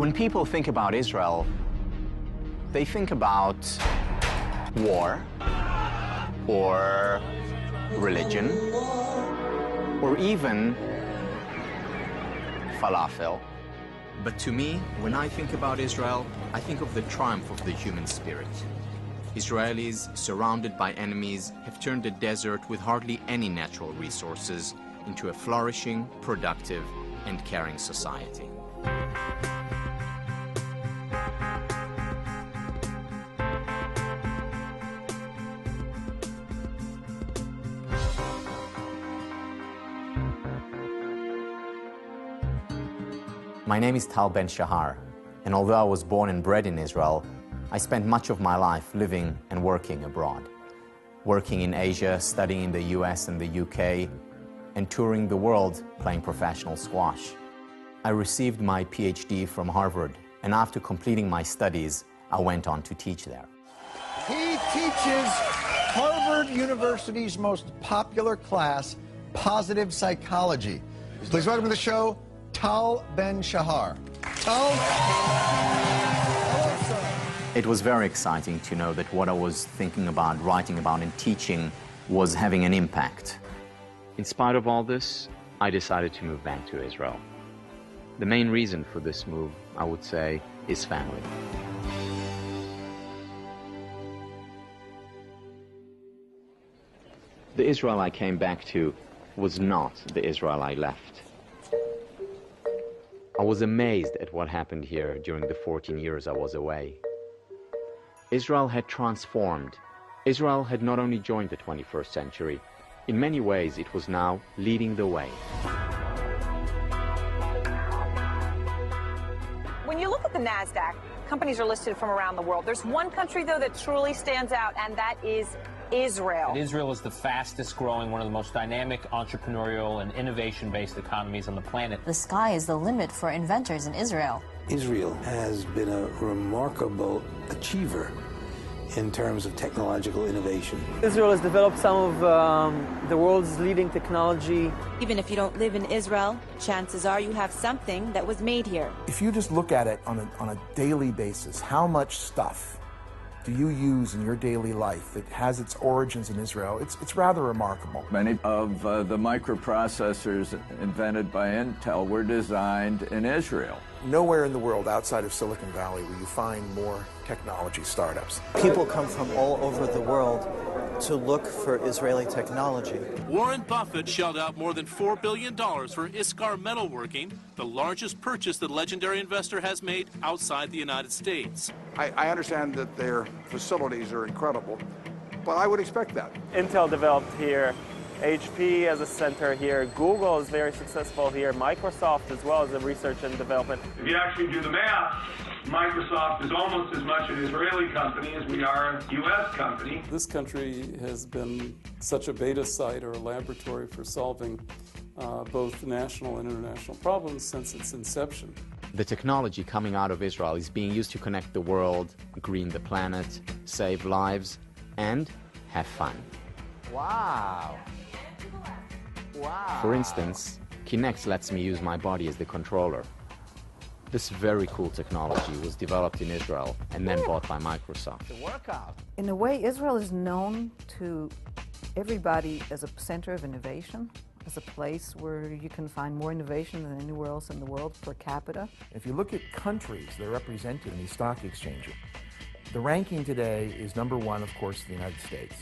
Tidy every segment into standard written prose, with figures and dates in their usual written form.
When people think about Israel, they think about war, or religion, or even falafel. But to me, when I think about Israel, I think of the triumph of the human spirit. Israelis, surrounded by enemies, have turned a desert with hardly any natural resources into a flourishing, productive, and caring society. My name is Tal Ben Shahar, and although I was born and bred in Israel, I spent much of my life living and working abroad. Working in Asia, studying in the US and the UK, and touring the world playing professional squash. I received my PhD from Harvard, and after completing my studies, I went on to teach there. He teaches Harvard University's most popular class, positive psychology. Please welcome to the show, Tal Ben Shahar. Tal? Hello, sir. It was very exciting to know that what I was thinking about, writing about, and teaching was having an impact. In spite of all this, I decided to move back to Israel. The main reason for this move, I would say, is family. The Israel I came back to was not the Israel I left. I was amazed at what happened here during the 14 years I was away. Israel had transformed. Israel had not only joined the 21st century, in many ways it was now leading the way. When you look at the NASDAQ, companies are listed from around the world. There's one country, though, that truly stands out, and that is Israel. And Israel is the fastest growing, one of the most dynamic, entrepreneurial, and innovation-based economies on the planet. The sky is the limit for inventors in Israel. Israel has been a remarkable achiever in terms of technological innovation. Israel has developed some of the world's leading technology. Even if you don't live in Israel, chances are you have something that was made here. If you just look at it on a daily basis, how much stuff do you use in your daily life that has its origins in Israel? It's rather remarkable. Many of the microprocessors invented by Intel were designed in Israel. Nowhere in the world outside of Silicon Valley will you find more technology startups. People come from all over the world to look for Israeli technology. Warren Buffett shelled out more than $4 billion for Iskar Metalworking, the largest purchase the legendary investor has made outside the United States. I understand that their facilities are incredible, but I would expect that. Intel developed here. HP has a center here. Google is very successful here. Microsoft as well as a research and development. If you actually do the math, Microsoft is almost as much an Israeli company as we are a U.S. company. This country has been such a beta site or a laboratory for solving both national and international problems since its inception. The technology coming out of Israel is being used to connect the world, green the planet, save lives, and have fun. Wow. Wow. For instance, Kinect lets me use my body as the controller. This very cool technology was developed in Israel and then bought by Microsoft. The workout. In a way, Israel is known to everybody as a center of innovation, as a place where you can find more innovation than anywhere else in the world per capita. If you look at countries that are represented in these stock exchanges, the ranking today is number one, of course, the United States.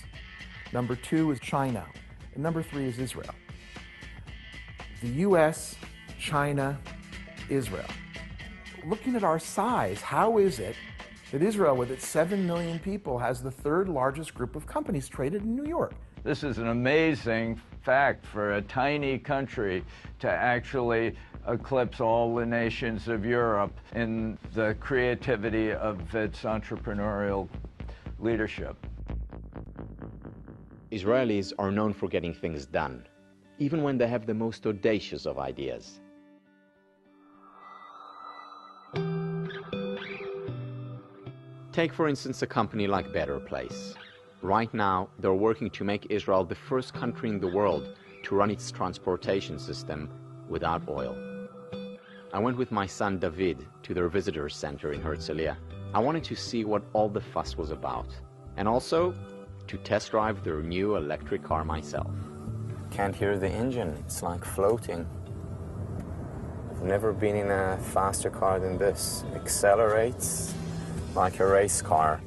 Number two is China, and number three is Israel. The US, China, Israel. Looking at our size, how is it that Israel, with its 7 million people, has the third largest group of companies traded in New York? This is an amazing fact for a tiny country to actually eclipse all the nations of Europe in the creativity of its entrepreneurial leadership. Israelis are known for getting things done, even when they have the most audacious of ideas. Take, for instance, a company like Better Place. Right now, they're working to make Israel the first country in the world to run its transportation system without oil. I went with my son David to their visitors center in Herzliya. I wanted to see what all the fuss was about, and also to test drive their new electric car myself. Can't hear the engine, it's like floating. I've never been in a faster car than this. Accelerates like a race car.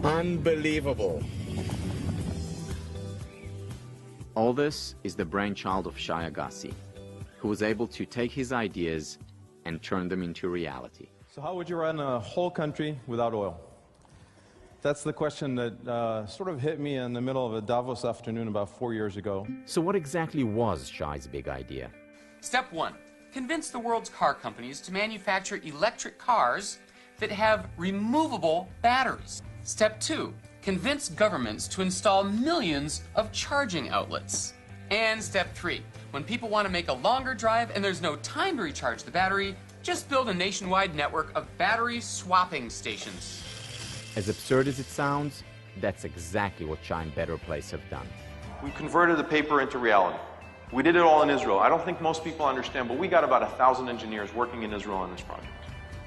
Unbelievable. All this is the brainchild of Shai Agassi, who was able to take his ideas and turn them into reality. So how would you run a whole country without oil? That's the question that sort of hit me in the middle of a Davos afternoon about 4 years ago. So what exactly was Shai's big idea? Step 1. Convince the world's car companies to manufacture electric cars that have removable batteries. Step 2. Convince governments to install millions of charging outlets. And step 3. When people want to make a longer drive and there's no time to recharge the battery, just build a nationwide network of battery swapping stations. As absurd as it sounds, that's exactly what Shai and Better Place have done. We converted the paper into reality. We did it all in Israel. I don't think most people understand, but we got about 1,000 engineers working in Israel on this project.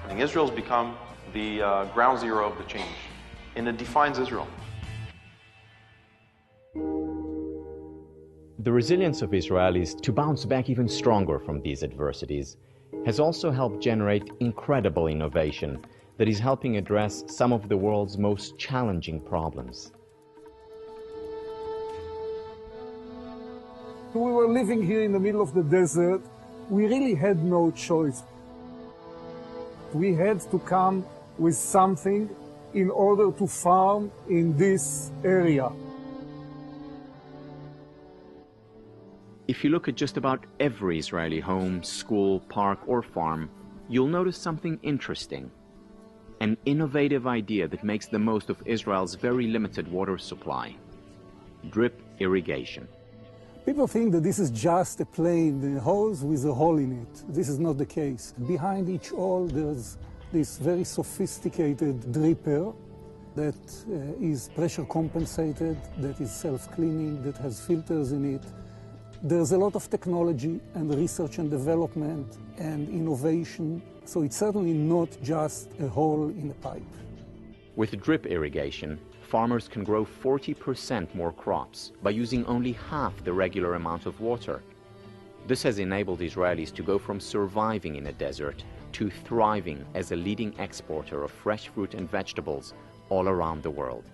I think Israel's become the ground zero of the change, and it defines Israel. The resilience of Israelis to bounce back even stronger from these adversities has also helped generate incredible innovation that is helping address some of the world's most challenging problems. We were living here in the middle of the desert. We really had no choice. We had to come with something in order to farm in this area. If you look at just about every Israeli home, school, park, or farm, you'll notice something interesting. An innovative idea that makes the most of Israel's very limited water supply: drip irrigation. People think that this is just a plain hose with a hole in it. This is not the case. Behind each hole there's this very sophisticated dripper that is pressure compensated, that is self-cleaning, that has filters in it. There's a lot of technology and research and development and innovation, so it's certainly not just a hole in a pipe. With drip irrigation, farmers can grow 40% more crops by using only half the regular amount of water. This has enabled Israelis to go from surviving in a desert to thriving as a leading exporter of fresh fruit and vegetables all around the world.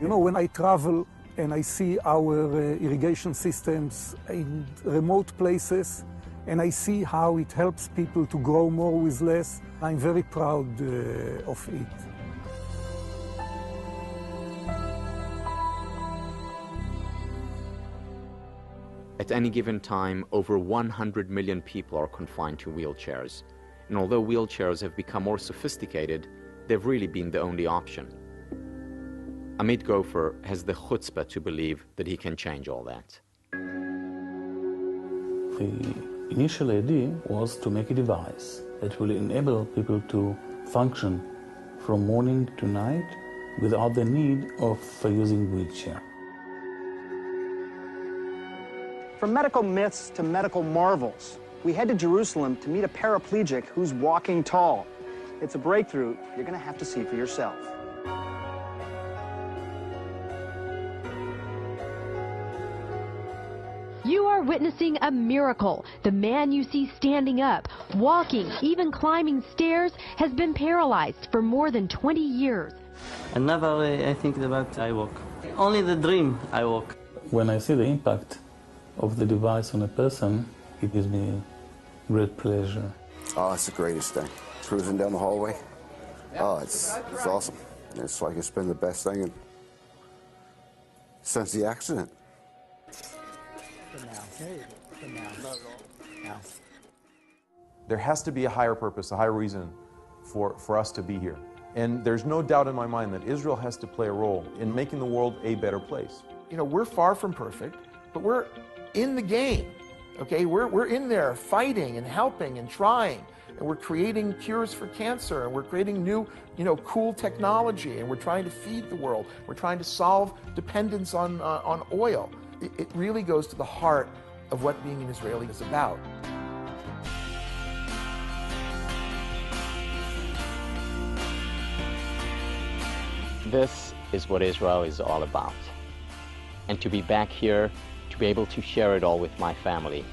You know, when I travel and I see our irrigation systems in remote places, and I see how it helps people to grow more with less, I'm very proud of it. At any given time, over 100 million people are confined to wheelchairs. And although wheelchairs have become more sophisticated, they've really been the only option. Amit Gopher has the chutzpah to believe that he can change all that. The initial idea was to make a device that will enable people to function from morning to night without the need of using wheelchair. From medical myths to medical marvels, we head to Jerusalem to meet a paraplegic who's walking tall. It's a breakthrough you're going to have to see for yourself. You are witnessing a miracle. The man you see standing up, walking, even climbing stairs, has been paralyzed for more than 20 years. And never I think about I walk. Only the dream I walk. When I see the impact of the device on a person, it gives me great pleasure. Oh, it's the greatest thing. Cruising down the hallway. Oh, it's awesome. It's like it's been the best thing since the accident. There has to be a higher purpose, a higher reason for us to be here. And there's no doubt in my mind that Israel has to play a role in making the world a better place. You know, we're far from perfect, but we're in the game, okay? We're in there fighting and helping and trying, and we're creating cures for cancer, and we're creating new, cool technology, and we're trying to feed the world. We're trying to solve dependence on oil. It really goes to the heart of what being an Israeli is about. This is what Israel is all about. And to be back here, to be able to share it all with my family,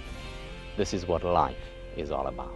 this is what life is all about.